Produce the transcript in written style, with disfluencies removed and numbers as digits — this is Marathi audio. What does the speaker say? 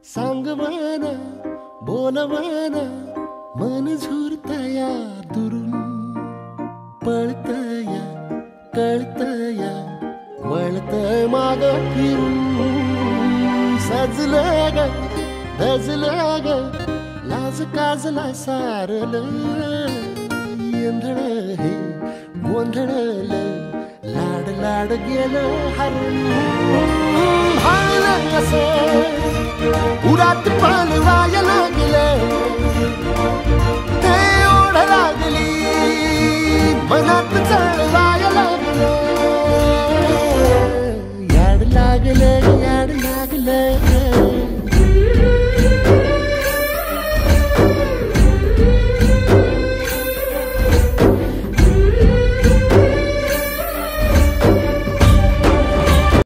सांगवाना बोलवाना मन झुरतया दुरून पळतया कळतया वळतय माग फिरून सजलं ग धजलं ग लाज काजला सारलं येंधळ हे गोंधळलं लाड लाड गेलं हरून